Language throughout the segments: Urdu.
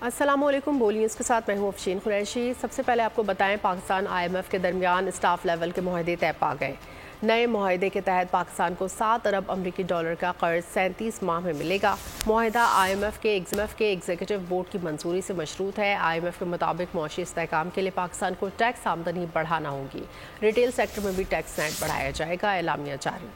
السلام علیکم، بولی نیوز کے ساتھ میں ہوں افشین قریشی۔ سب سے پہلے آپ کو بتائیں پاکستان IMF کے درمیان اسٹاف لیول کے معاہدے طے پا گئے۔ نئے معاہدے کے تحت پاکستان کو 7 ارب امریکی ڈالر کا قرض 37 ماہ میں ملے گا۔ معاہدہ IMF کے ایگزیکٹو بورڈ کی منظوری سے مشروط ہے۔ IMF کے مطابق معاشی استحکام کے لیے پاکستان کو ٹیکس آمدنی بڑھانا ہوگی۔ ریٹیل سیکٹر میں بھی ٹیکس نیٹ بڑھایا جائے گا، اعلامیہ جاری۔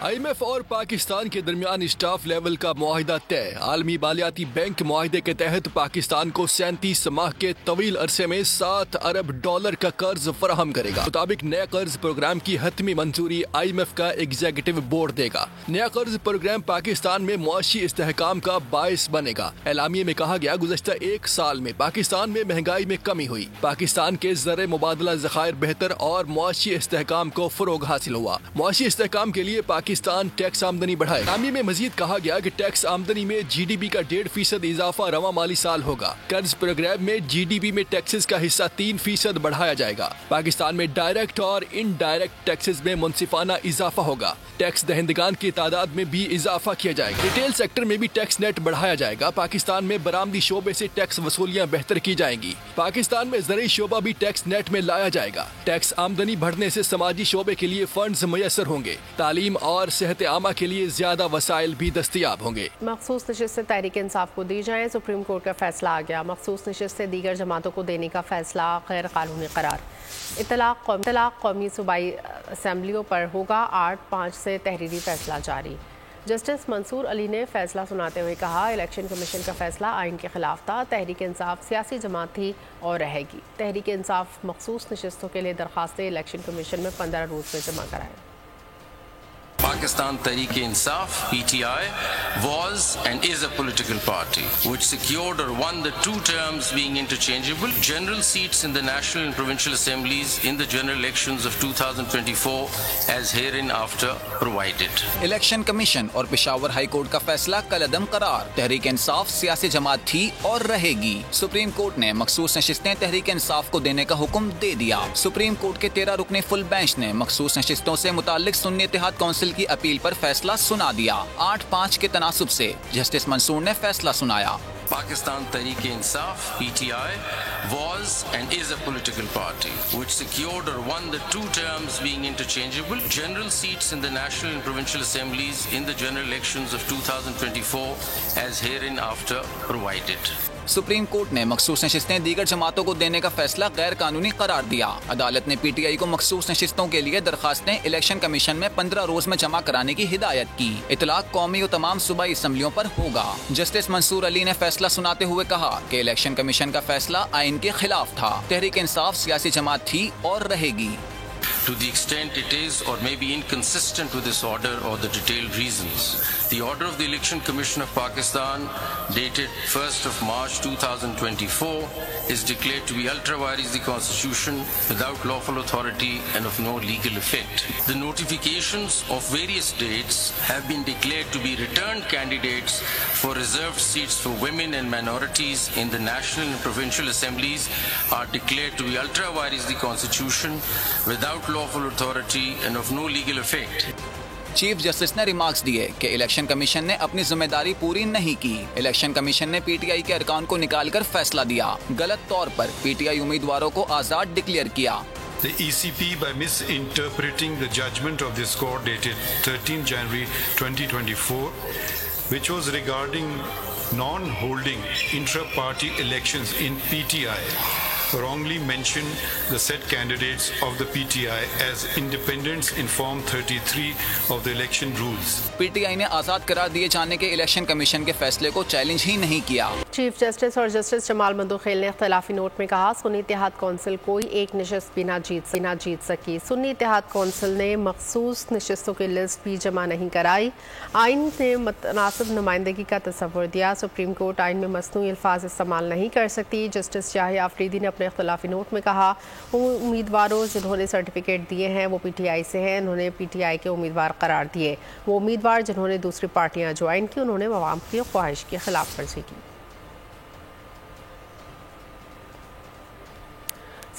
IMF اور پاکستان کے درمیان اسٹاف لیول کا معاہدہ طے۔ عالمی مالیاتی بینک معاہدے کے تحت پاکستان کو 37 ماہ کے طویل عرصے میں 7 ارب ڈالر کا قرض فراہم کرے گا۔ مطابق نئے قرض پروگرام کی حتمی منظوری IMF کا ایگزیکٹو بورڈ دے گا۔ نیا قرض پروگرام پاکستان میں معاشی استحکام کا باعث بنے گا۔ اعلامیے میں کہا گیا گزشتہ 1 سال میں پاکستان میں مہنگائی میں کمی ہوئی، پاکستان کے زر مبادلہ ذخائر بہتر اور معاشی استحکام کو فروغ حاصل ہوا۔ معاشی استحکام کے لیے پاکستان ٹیکس آمدنی بڑھائے۔ اعلامیے میں مزید کہا گیا کہ ٹیکس آمدنی میں GDP کا 1.5% اضافہ رواں مالی سال ہوگا۔ قرض پروگرام میں GDP میں ٹیکسز کا حصہ 3% بڑھایا جائے گا۔ پاکستان میں ڈائریکٹ اور انڈائریکٹ ٹیکسز میں منصفانہ اضافہ ہوگا۔ ٹیکس دہندگان کی تعداد میں بھی اضافہ کیا جائے گا۔ ریٹیل سیکٹر میں بھی ٹیکس نیٹ بڑھایا جائے گا۔ پاکستان میں برآمدی شعبے سے ٹیکس وصولیاں بہتر کی جائیں گی۔ پاکستان میں زرعی شعبہ بھی ٹیکس نیٹ میں لایا جائے گا۔ ٹیکس آمدنی بڑھنے سے سماجی شعبے کے لیے فنڈز میسر ہوں گے۔ تعلیم اور صحت عامہ کے لیے زیادہ وسائل بھی دستیاب ہوں گے۔ مخصوص نشستیں تحریک انصاف کو دی جائیں، سپریم کورٹ کا فیصلہ آ گیا۔ مخصوص نشستیں دیگر جماعتوں کو دینے کا فیصلہ غیر قانونی قرار۔ اطلاق قومی صوبائی اسمبلیوں پر ہوگا۔ 8/5 سے تحریری فیصلہ جاری۔ جسٹس منصور علی نے فیصلہ سناتے ہوئے کہا الیکشن کمیشن کا فیصلہ آئین کے خلاف تھا۔ تحریک انصاف سیاسی جماعت تھی اور رہے گی۔ تحریک انصاف مخصوص نشستوں کے لیے درخواستیں الیکشن کمیشن میں 15 روز میں جمع کرائے۔ Pakistan Tehreek-e-Insaf (PTI) was and is a political party which secured or won the 2 terms being interchangeable general seats in the national and provincial assemblies in the general elections of 2024 as hereinafter provided. Election commission اور پشاور ہائی کورٹ کا فیصلہ کالعدم قرار۔ تحریک انصاف سیاسی جماعت تھی اور رہے گی۔ سپریم کورٹ نے مخصوص نشستیں تحریک انصاف کو دینے کا حکم دے دیا۔ سپریم کورٹ کے 13 رکنی فل بینچ نے مخصوص نشستوں سے متعلق سنی اتحاد کونسل کی اپیل پر فیصلہ سنا دیا۔ 8/5 کے تناسب سے جسٹس منصور نے فیصلہ سنایا۔ Pakistan Tehreek-e-Insaf (PTI) was and is a political party which secured or won the 2 terms being interchangeable general seats in the national and provincial assemblies in the general elections of 2024 as hereinafter provided. Supreme court نے مخصوص نشستیں دیگر جماعتوں کو دینے کا فیصلہ غیر قانونی قرار دیا۔ عدالت نے PTI کو مخصوص نشستوں کے لیے درخواستیں الیکشن کمیشن میں 15 روز میں جمع کرانے کی ہدایت کی۔ اطلاق قومی و تمام صوبائی اسمبلیوں پر ہوگا۔ جسٹس منصور علی نے فیصلہ سناتے ہوئے کہا کہ الیکشن کمیشن کا فیصلہ آئین کے خلاف تھا۔ تحریک انصاف سیاسی جماعت تھی اور رہے گی۔ To the extent it is or may be inconsistent with this order or the detailed reasons, the order of the Election Commission of Pakistan dated 1st of March 2024 is declared to be ultra vires the Constitution without lawful authority and of no legal effect. The notifications of various dates have been declared to be returned candidates for reserved seats for women and minorities in the national and provincial assemblies are declared to be ultra vires the Constitution without lawful authority and of no legal effect. Chief justice نے ریمارکس دیے کہ الیکشن کمیشن نے اپنی ذمہ داری پوری نہیں کی۔ الیکشن کمیشن نے PTI کے ارکان کو نکال کر فیصلہ دیا۔ غلط طور پر PTI امیدواروں کو آزاد ڈکلیئر کیا۔ The ECP, by misinterpreting the judgment of this court dated 13 January 2024, which was regarding non-holding intra-party elections in PTI, wrongly mentioned the said candidates of the PTI as independents in Form 33 of the election rules. PTI نے آزاد قرار دیے جانے کے الیکشن کمیشن کے فیصلے کو چیلنج ہی نہیں کیا۔ چیف جسٹس اور جسٹس جمال مندوخیل نے اختلافی نوٹ میں کہا سنی اتحاد کونسل کوئی ایک نشست بھی نہ جیت سکی۔ سنی اتحاد کونسل نے مخصوص نشستوں کی لسٹ بھی جمع نہیں کرائی۔ آئین نے متناسب نمائندگی کا تصور دیا۔ سپریم کورٹ آئین میں مصنوعی الفاظ استعمال نہیں کر سکتی۔ جسٹس شاہی آفریدی نے اپنے اختلافی نوٹ میں کہا امیدواروں جنہوں نے سرٹیفکیٹ دیے ہیں وہ PTI سے ہیں، انہوں نے PTI کے امیدوار قرار دیے۔ وہ امیدوار جنہوں نے دوسری پارٹیاں جوائن کی انہوں نے عوام کی خواہش کی خلاف ورزی کی۔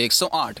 108,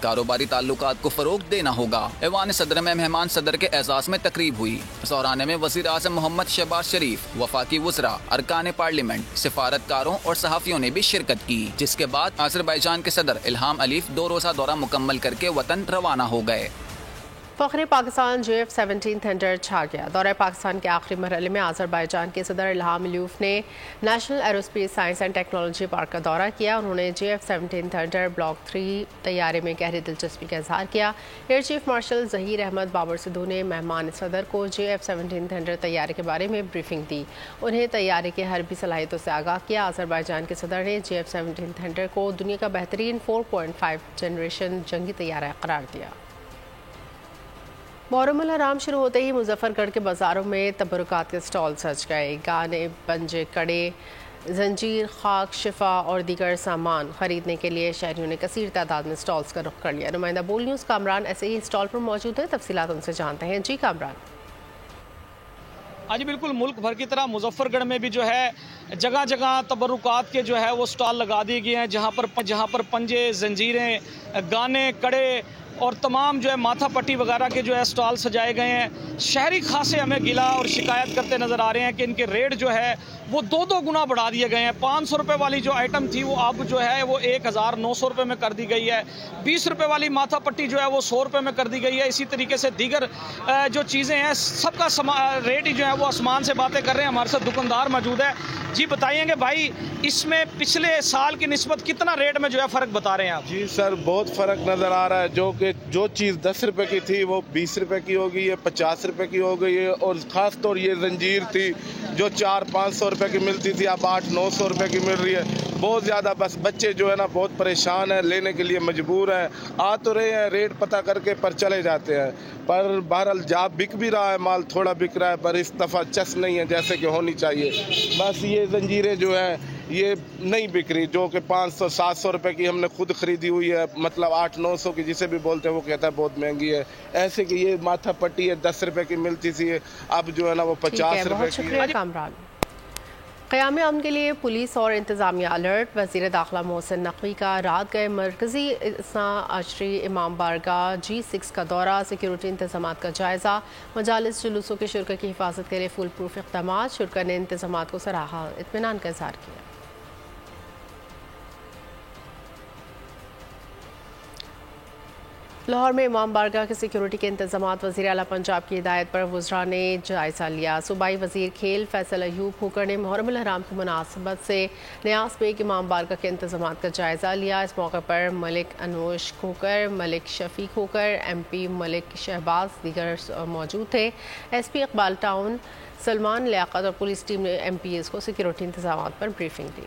کاروباری تعلقات کو فروغ دینا ہوگا۔ ایوان صدر میں مہمان صدر کے اعزاز میں تقریب ہوئی۔ اس دوران میں وزیر اعظم محمد شہباز شریف، وفاقی وزراء، ارکان پارلیمنٹ، سفارتکاروں اور صحافیوں نے بھی شرکت کی، جس کے بعد آذربائیجان کے صدر الہام علیف 2 روزہ دورہ مکمل کر کے وطن روانہ ہو گئے۔ فخر پاکستان JF-17 تھنڈر چھا گیا۔ دورہ پاکستان کے آخری مرحلے میں آذربائیجان کے صدر الہام علیف نے national aerospace science and technology park کا دورہ کیا۔ انہوں نے JF-17 تھنڈر بلاک 3 طیارے میں گہری دلچسپی کا اظہار کیا۔ Air chief marshal Zaheer Ahmed Babar Sidhu نے مہمان صدر کو JF-17 تھنڈر طیارے کے بارے میں بریفنگ دی، انہیں طیارے کے حربی صلاحیتوں سے آگاہ کیا۔ آذربائیجان کے صدر نے JF-17 تھنڈر کو دنیا کا بہترین 4.5 جنریشن جنگی طیارہ قرار دیا۔ محرم الحرام شروع ہوتے ہی مظفر گڑھ کے بازاروں میں تبرکات کے سٹال سج گئے۔ گانے، پنجے، کڑے، زنجیر، خاک، شفا اور دیگر سامان خریدنے کے لیے شہریوں نے کثیر تعداد میں سٹالز کا رخ کر لیا۔ نمائندہ بول نیوز کامران ایسے ہی سٹال پر موجود ہیں، تفصیلات ان سے جانتے ہیں۔ جی کامران۔ جی بالکل، ملک بھر کی طرح مظفر گڑھ میں بھی جو ہے جگہ جگہ تبرکات کے جو ہے وہ سٹال لگا دیے گئے ہیں، جہاں پر پنجے، زنجیریں، گانے، کڑے اور تمام جو ہے ماتھا پٹی وغیرہ کے جو ہے سٹال سجائے گئے ہیں۔ شہری خاصے ہمیں گلا اور شکایت کرتے نظر آ رہے ہیں کہ ان کے ریٹ جو ہے وہ 2 گنا بڑھا دیے گئے ہیں۔ 500 روپے والی جو آئٹم تھی وہ اب جو ہے وہ 1900 روپے میں کر دی گئی ہے۔ 20 روپے والی ماتھا پٹی جو ہے وہ 100 روپے میں کر دی گئی ہے۔ اسی طریقے سے دیگر جو چیزیں ہیں سب کا ریٹ ہی جو ہے وہ آسمان سے باتیں کر رہے ہیں۔ ہمارے ساتھ دکاندار موجود ہے، جی بتائیں گے بھائی اس میں پچھلے سال کی نسبت کتنا ریٹ میں جو ہے فرق بتا رہے ہیں آپ؟ جی سر، بہت فرق نظر آ رہا ہے۔ جو چیز 10 روپے کی تھی وہ 20 روپے کی ہو گئی ہے، 50 روپے کی ہو گئی ہے، اور خاص طور یہ زنجیر تھی جو 400-500 روپے کی ملتی تھی اب 800-900 روپے کی مل رہی ہے۔ بہت زیادہ بس بچے جو ہے نا بہت پریشان ہیں، لینے کے لیے مجبور ہیں۔ آ تو رہے ہیں ریٹ پتہ کر کے پر چلے جاتے ہیں، پر بہرحال جاب بک بھی رہا ہے، مال تھوڑا بک رہا ہے، پر اس دفعہ چس نہیں ہے جیسے کہ ہونی چاہیے۔ بس یہ زنجیریں جو ہیں یہ نہیں بک رہی، جو کہ 500-700 روپے کی ہم نے خود خریدی ہوئی ہے، مطلب 800-900 کی جسے بھی بولتے ہیں وہ کہتا ہے بہت مہنگی ہے۔ ایسے کہ یہ ماتھا پٹی ہے 10 روپے کی ملتی تھی، اب جو ہے نا وہ 50 روپے کی۔ شکریہ کامران۔ قیام امن کے لیے پولیس اور انتظامیہ الرٹ۔ وزیر داخلہ محسن نقوی کا رات گئے مرکزی اثنا عشری امام بارگاہ G6 کا دورہ، سیکیورٹی انتظامات کا جائزہ، مجالس جلوسوں کے شرکا کی حفاظت کے لیے فل پروف اقدامات۔ شرکا نے انتظامات کو سراہا، اطمینان کا اظہار کیا۔ لاہور میں امام بارگاہ کے سیکیورٹی کے انتظامات وزیر اعلیٰ پنجاب کی ہدایت پر وزراء نے جائزہ لیا۔ صوبائی وزیر کھیل فیصل ایوب کھوکر نے محرم الحرام کی مناسبت سے نیاز بیگ امام بارگاہ کے انتظامات کا جائزہ لیا۔ اس موقع پر ملک انوش کھوکر، ملک شفیع کھوکر، MP ملک شہباز دیگر موجود تھے۔ SP اقبال ٹاؤن سلمان لیاقت اور پولیس ٹیم نے MPs کو سیکیورٹی انتظامات پر بریفنگ دی۔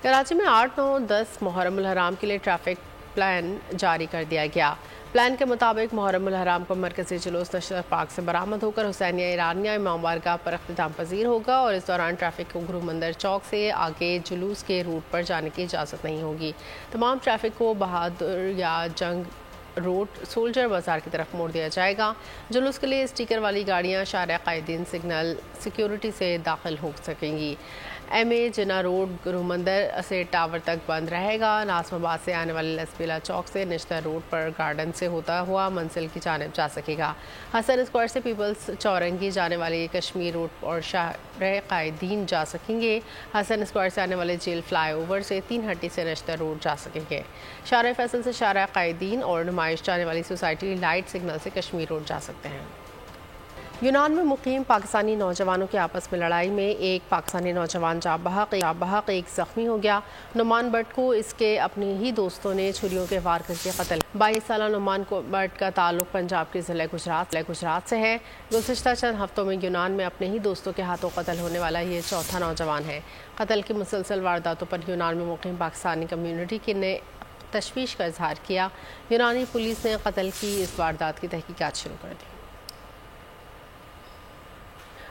کراچی میں 8، 9، 10 محرم الحرام کے لیے ٹریفک پلان جاری کر دیا گیا۔ پلان کے مطابق محرم الحرام کو مرکزی جلوس نشتر پارک سے برآمد ہو کر حسینیہ ایرانیہ امام بارگاہ پر اختتام پذیر ہوگا، اور اس دوران ٹریفک کو گرو مندر چوک سے آگے جلوس کے روٹ پر جانے کی اجازت نہیں ہوگی۔ تمام ٹریفک کو بہادر یا جنگ روڈ سولجر بازار کی طرف موڑ دیا جائے گا۔ جلوس کے لیے اسٹیکر والی گاڑیاں شارع قائدین سگنل سیکیورٹی سے داخل ہو سکیں گی۔ MA جنا روڈ گرو مندر سے ٹاور تک بند رہے گا۔ ناظم آباد سے آنے والے لسبیلا چوک سے نشتر روڈ پر گارڈن سے ہوتا ہوا منزل کی جانب جا سکے گا۔ حسن اسکوائر سے پیپلز چورنگی جانے والے کشمیر روڈ اور شارع قائدین جا سکیں گے۔ حسن اسکوائر سے آنے والے جیل فلائی اوور سے 3 ہٹی سے نشتر روڈ جا سکیں گے۔ شارع فیصل سے شارع قائدین اور نمائش جانے والی سوسائٹی لائٹ سگنل سے کشمیر روڈ جا سکتے ہیں۔ یونان میں مقیم پاکستانی نوجوانوں کی آپس میں لڑائی میں ایک پاکستانی نوجوان جاں بحق ایک زخمی ہو گیا۔ نعمان بٹ کو اس کے اپنے ہی دوستوں نے چھریوں کے وار کر کے قتل۔ 22 سالہ نعمان بٹ کا تعلق پنجاب کے ضلع گجرات سے ہے۔ گزشتہ چند ہفتوں میں یونان میں اپنے ہی دوستوں کے ہاتھوں قتل ہونے والا یہ چوتھا نوجوان ہے۔ قتل کی مسلسل وارداتوں پر یونان میں مقیم پاکستانی کمیونٹی نے تشویش کا اظہار کیا۔ یونانی پولیس نے قتل کی اس واردات کی تحقیقات شروع کر دی۔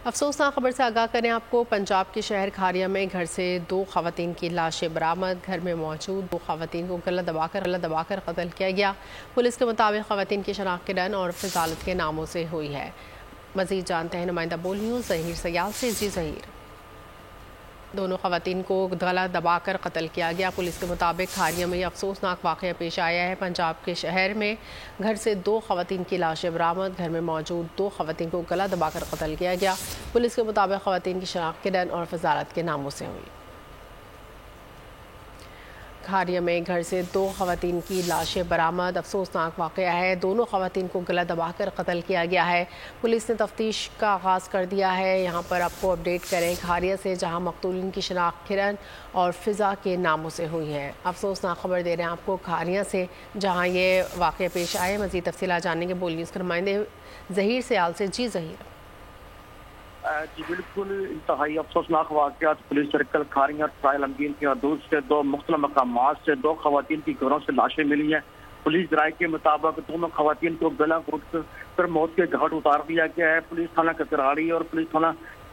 افسوسناک خبر سے آگاہ کریں آپ کو، پنجاب کے شہر کھاریا میں گھر سے 2 خواتین کی لاشیں برآمد۔ گھر میں موجود 2 خواتین کو گلا دبا کر قتل کیا گیا۔ پولیس کے مطابق خواتین کی شناخت کڈن اور فضالت کے ناموں سے ہوئی ہے۔ مزید جانتے ہیں نمائندہ بول نیوز ظہیر سیال سے۔ جی ظہیر۔ دونوں خواتین کو گلا دبا کر قتل کیا گیا۔ پولیس کے مطابق کھاریہ میں یہ افسوسناک واقعہ پیش آیا ہے۔ پنجاب کے شہر میں گھر سے 2 خواتین کی لاشیں برآمد، گھر میں موجود 2 خواتین کو گلا دبا کر قتل کیا گیا۔ پولیس کے مطابق خواتین کی شناخت کرن اور وزارت کے ناموں سے ہوئی۔ کھاریہ میں گھر سے 2 خواتین کی لاشیں برآمد، افسوسناک واقعہ ہے۔ دونوں خواتین کو گلا دبا کر قتل کیا گیا ہے۔ پولیس نے تفتیش کا آغاز کر دیا ہے۔ یہاں پر آپ کو اپڈیٹ کریں کھاریہ سے، جہاں مقتولین کی شناخت کرن اور فضا کے ناموں سے ہوئی ہے۔ افسوسناک خبر دے رہے ہیں آپ کو کھاریہ سے، جہاں یہ واقعہ پیش آئے۔ مزید تفصیلات جاننے کے بول نیوز کے نمائندے ظہیر سیال سے۔ جی ظہیر۔ جی بالکل، انتہائی افسوسناک واقعات پولیس سرکل کھاریہ اور ٹرائل امگین کی حدود سے 2 مختلف مقامات سے 2 خواتین کی گھروں سے لاشیں ملی ہیں۔ پولیس ذرائع کے مطابق دونوں خواتین کو گلا گھونٹ کر موت کے گھاٹ اتار دیا گیا ہے۔ پولیس تھانہ ککراڑی اور پولیس تھانہ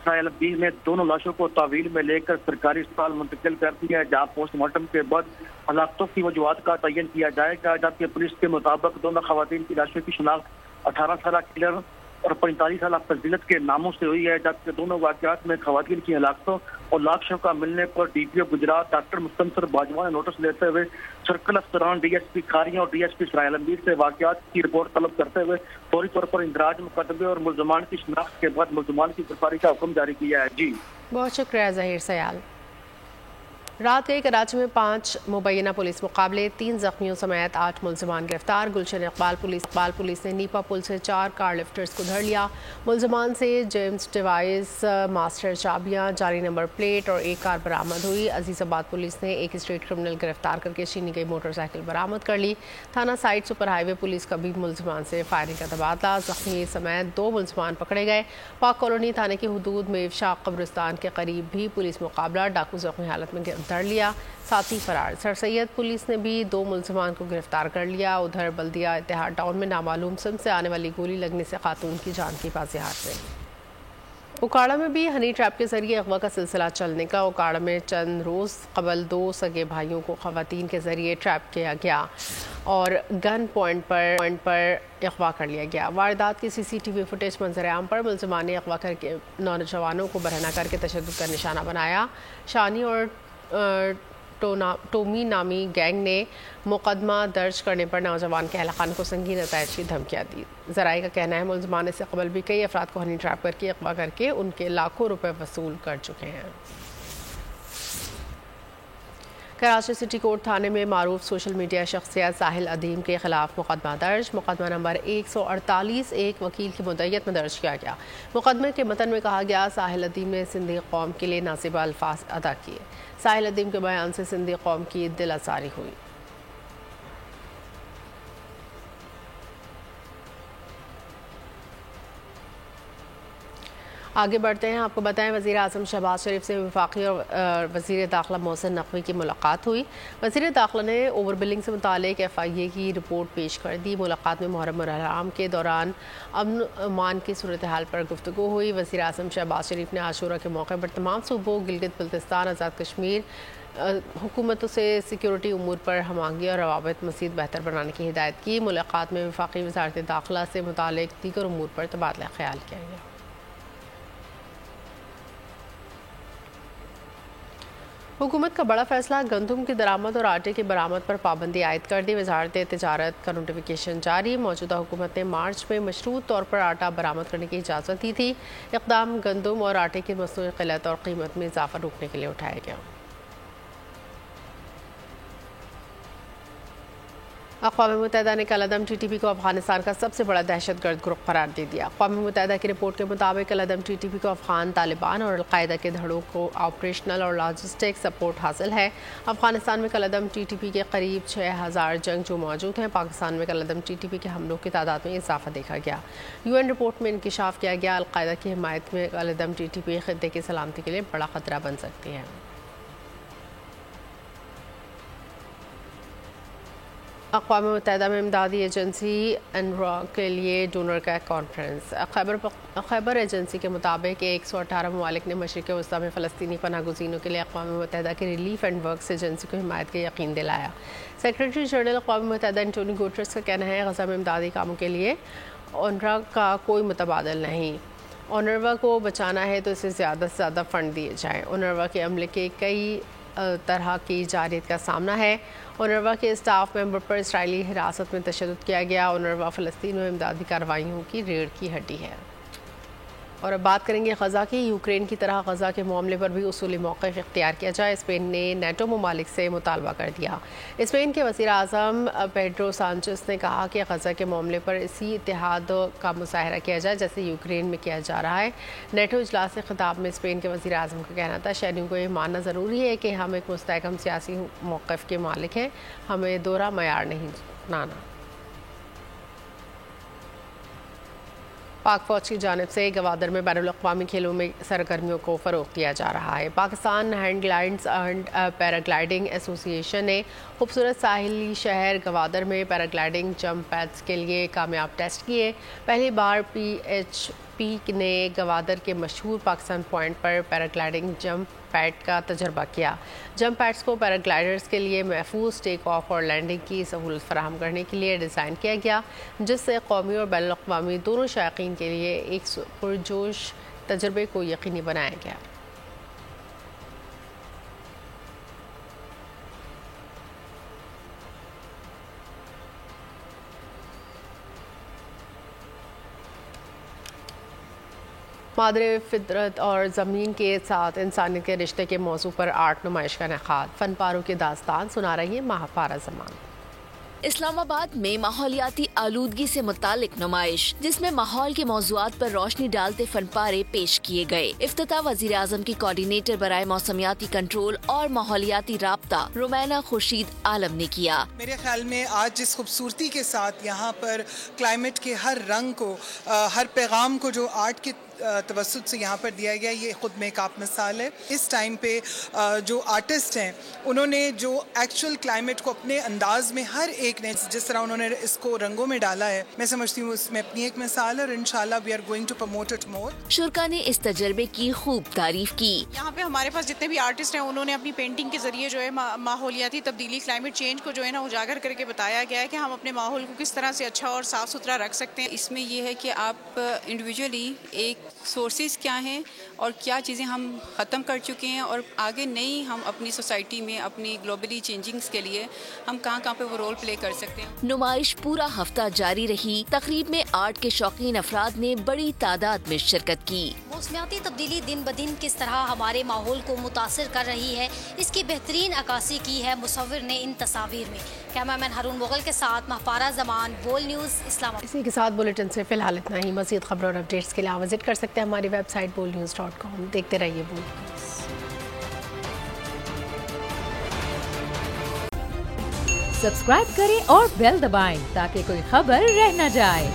ٹرائل امگین نے دونوں لاشوں کو تحویل میں لے کر سرکاری اسپتال منتقل کر دیا ہے، جہاں پوسٹ مارٹم کے بعد ہلاکتوں کی وجوہات کا تعین کیا جائے گا، جبکہ پولیس کے مطابق دونوں خواتین کی لاشوں کی شناخت 18 سالہ کلر اور 45 سالہ فضیلت کے ناموں سے ہوئی ہے، جبکہ دونوں واقعات میں خواتین کی ہلاکتوں اور لاشوں کا ملنے پر ڈی پی او گجرات ڈاکٹر مستنصر باجوہ نے نوٹس لیتے ہوئے سرکل افسران ڈی ایس پی کھاریہ اور ڈی ایس پی سرائل امیر سے واقعات کی رپورٹ طلب کرتے ہوئے فوری طور پر اندراج مقدمے اور ملزمان کی شناخت کے بعد ملزمان کی گرفتاری کا حکم جاری کیا ہے۔ جی بہت شکریہ ظہیر سیال۔ رات گئی کراچی میں 5 مبینہ پولیس مقابلے، 3 زخمیوں سمیت 8 ملزمان گرفتار۔ گلشن اقبال پولیس نے نیپا پل سے 4 کار لفٹرز کو دھر لیا۔ ملزمان سے جیمز ڈیوائس، ماسٹر چابیاں، جعلی نمبر پلیٹ اور 1 کار برآمد ہوئی۔ عزیز آباد پولیس نے ایک اسٹریٹ کرمنل گرفتار کر کے چھینی گئی موٹر سائیکل برآمد کر لی۔ تھانہ سائٹ سپر ہائی وے پولیس کا بھی ملزمان سے فائرنگ کا تبادلہ، زخمی سمیت 2 ملزمان پکڑے گئے۔ پاک کالونی تھانے کی حدود میں افشاق قبرستان کے قریب بھی پولیس مقابلہ، ڈاکو زخمی حالت میں دھر لیا، ساتھی فرار۔ سر سید پولیس نے بھی 2 ملزمان کو گرفتار کر لیا۔ ادھر بلدیہ اتحاد ٹاؤن میں نامعلوم سمت سے آنے والی گولی لگنے سے خاتون کی جان کی بازیافت ہوئی۔ اکاڑا میں بھی ہنی ٹریپ کے ذریعے اغوا کا سلسلہ چلنے کا۔ اکاڑا میں چند روز قبل 2 سگے بھائیوں کو خواتین کے ذریعے ٹریپ کیا گیا اور گن پوائنٹ پر اغوا کر لیا گیا۔ واردات کی CCTV فوٹیج منظر عام پر ملزمان نے اغوا کر کے نوجوانوں کو برہنہ کر کے تشدد کا نشانہ بنایا۔ شانی اور ٹومی نامی گینگ نے مقدمہ درج کرنے پر نوجوان کے اہل خانہ کو سنگین نتائج کی دھمکیاں دی۔ ذرائع کا کہنا ہے ملزمان سے قبل بھی کئی افراد کو ہنی ٹریپ کر کے اغوا کر کے ان کے لاکھوں روپے وصول کر چکے ہیں۔ کراچی سٹی کورٹ تھانے میں معروف سوشل میڈیا شخصیت ساحل ادیم کے خلاف مقدمہ درج۔ مقدمہ نمبر 148 ایک وکیل کی مدعیت میں درج کیا گیا۔ مقدمے کے متن میں کہا گیا ساحل ادیم نے سندھی قوم کے لیے نازیبا الفاظ ادا کیے۔ ساحل ادیم کے بیان سے سندھی قوم کی دل آزاری ہوئی۔ آگے بڑھتے ہیں، آپ کو بتائیں وزیر اعظم شہباز شریف سے وفاقی اور وزیر داخلہ محسن نقوی کی ملاقات ہوئی۔ وزیر داخلہ نے اوور بلنگ سے متعلق FIA کی رپورٹ پیش کر دی۔ ملاقات میں محرم الحرام کے دوران امن امان کی صورتحال پر گفتگو ہوئی۔ وزیر اعظم شہباز شریف نے عاشورہ کے موقع پر تمام صوبوں گلگت بلتستان، آزاد کشمیر حکومتوں سے سیکیورٹی امور پر ہم آہنگی اور روابط مزید بہتر بنانے کی ہدایت کی۔ ملاقات میں وفاقی وزارت داخلہ سے متعلق دیگر امور پر تبادلہ خیال کیا گیا۔ حکومت کا بڑا فیصلہ، گندم کی درآمد اور آٹے کی برآمد پر پابندی عائد کر دی۔ وزارت تجارت کا نوٹیفیکیشن جاری۔ موجودہ حکومت نے مارچ میں مشروط طور پر آٹا برآمد کرنے کی اجازت دی تھی۔ اقدام گندم اور آٹے کی مصنوعی قلت اور قیمت میں اضافہ روکنے کے لیے اٹھایا گیا۔ اقوام متحدہ نے کالعدم TTP کو افغانستان کا سب سے بڑا دہشت گرد گروہ قرار دے دیا۔ اقوام متحدہ کی رپورٹ کے مطابق کالعدم TTP کو افغان طالبان اور القاعدہ کے دھڑوں کو آپریشنل اور لاجسٹک سپورٹ حاصل ہے۔ افغانستان میں کالعدم TTP کے قریب 6000 جنگجو موجود ہیں۔ پاکستان میں کالعدم TTP کے حملوں کی تعداد میں اضافہ دیکھا گیا۔ UN رپورٹ میں انکشاف کیا گیا القاعدہ کی حمایت میں کالعدم TTP خطے کی سلامتی کے لیے بڑا خطرہ بن سکتی ہے۔ اقوام متحدہ میں امدادی ایجنسی UNRWA کے لیے ڈونر کا کانفرنس۔ خیبر ایجنسی کے مطابق 118 ممالک نے مشرق وسطی میں فلسطینی پناہ گزینوں کے لیے اقوام متحدہ کی ریلیف اینڈ ورکس ایجنسی کو حمایت کا یقین دلایا۔ سیکریٹری جنرل اقوام متحدہ انٹونی گوٹریس کا کہنا ہے غزہ میں امدادی کاموں کے لیے UNRWA کا کوئی متبادل نہیں۔ اونروا کو بچانا ہے تو اسے زیادہ سے زیادہ فنڈ دیے جائیں. اونروا کے عملے کے کئی طرح کی جارحیت کا سامنا ہے. اونروا کے اسٹاف ممبر پر اسرائیلی حراست میں تشدد کیا گیا. اونروا فلسطین میں امدادی کارروائیوں کی ریڑھ کی ہڈی ہے. اور اب بات کریں گے غزہ کی. یوکرین کی طرح غزہ کے معاملے پر بھی اصولی موقف اختیار کیا جائے. اسپین نے نیٹو ممالک سے مطالبہ کر دیا. اسپین کے وزیر اعظم پیڈرو سانچیز نے کہا کہ غزہ کے معاملے پر اسی اتحاد کا مظاہرہ کیا جائے جیسے یوکرین میں کیا جا رہا ہے. نیٹو اجلاس سے خطاب میں اسپین کے وزیر اعظم کا کہنا تھا شہریوں کو یہ ماننا ضروری ہے کہ ہم ایک مستحکم سیاسی موقف کے مالک ہیں. ہمیں دوہرا معیار نہیں اپنانا. پاک فوج کی جانب سے گوادر میں بین الاقوامی کھیلوں میں سرگرمیوں کو فروغ دیا جا رہا ہے. پاکستان ہینگ گلائڈز اینڈ پیراگلائڈنگ ایسوسی ایشن نے خوبصورت ساحلی شہر گوادر میں پیراگلائڈنگ جمپ پیڈز کے لیے کامیاب ٹیسٹ کیے. پہلی بار PHP نے گوادر کے مشہور پاکستان پوائنٹ پر پیراگلائڈنگ جمپ پیڈ کا تجربہ کیا. جمپ پیڈز کو پیراگلائڈرز کے لیے محفوظ ٹیک آف اور لینڈنگ کی سہولت فراہم کرنے کے لیے ڈیزائن کیا گیا جس سے قومی اور بین الاقوامی دونوں شائقین کے لیے ایک پرجوش تجربے کو یقینی بنایا گیا. مادر فطرت اور زمین کے ساتھ انسانیت کے رشتے کے موضوع پر آرٹ نمائش کا انعقاد. فن پاروں کی داستان سنا رہی ہے مہاپارا زمان. اسلام آباد میں ماحولیاتی آلودگی سے متعلق نمائش جس میں ماحول کے موضوعات پر روشنی ڈالتے فن پارے پیش کیے گئے. افتتاح وزیر اعظم کی کوارڈینیٹر برائے موسمیاتی کنٹرول اور ماحولیاتی رابطہ رومینا خورشید عالم نے کیا. میرے خیال میں آج جس خوبصورتی کے ساتھ یہاں پر کلائمیٹ کے ہر رنگ کو ہر پیغام کو جو آرٹ کے توسط سے یہاں پر دیا گیا یہ خود میں ایک آپ مثال ہے. اس ٹائم پہ جو آرٹسٹ ہیں انہوں نے جو ایکچوئل کلائمیٹ کو اپنے انداز میں ہر ایک نے جس طرح انہوں نے اس کو رنگوں میں ڈالا ہے میں سمجھتی ہوں اس میں اپنی ایک مثال ہے اور انشاءاللہ we are going to promote it more. شرکا نے اس تجربے کی خوب تعریف کی. یہاں پہ ہمارے پاس جتنے بھی آرٹسٹ ہیں انہوں نے اپنی پینٹنگ کے ذریعے جو ہے ماحولیاتی تبدیلی کلائمیٹ چینج کو جو ہے نا اجاگر کر کے بتایا گیا ہے کہ ہم اپنے ماحول کو کس طرح سے اچھا اور صاف ستھرا رکھ سکتے ہیں. اس میں یہ ہے کہ آپ انڈیویجولی ایک سورسز کیا ہیں اور کیا چیزیں ہم ختم کر چکے ہیں اور آگے نئی ہم اپنی سوسائٹی میں اپنی گلوبلی چینجنگز کے لیے ہم کہاں پہ وہ رول پلے کر سکتے ہیں. نمائش پورا ہفتہ جاری رہی. تقریب میں آرٹ کے شوقین افراد نے بڑی تعداد میں شرکت کی. موسمیاتی تبدیلی دن بدن کس طرح ہمارے ماحول کو متاثر کر رہی ہے اس کی بہترین عکاسی کی ہے مصور نے ان تصاویر میں. کیمرہ مین ہارون مغل کے ساتھ مہپارا زمان، بول نیوز، اسلام آباد. اسی کے ساتھ بلیٹن سے فی الحال اتنا ہی. مزید خبروں اور اپڈیٹس کے لیے وزٹ کر سکتے ہیں ہماری ویب سائٹ bolnews.com. دیکھتے رہیے بول نیوز. سبسکرائب کریں اور بیل دبائیں تاکہ کوئی خبر رہ نہ جائے.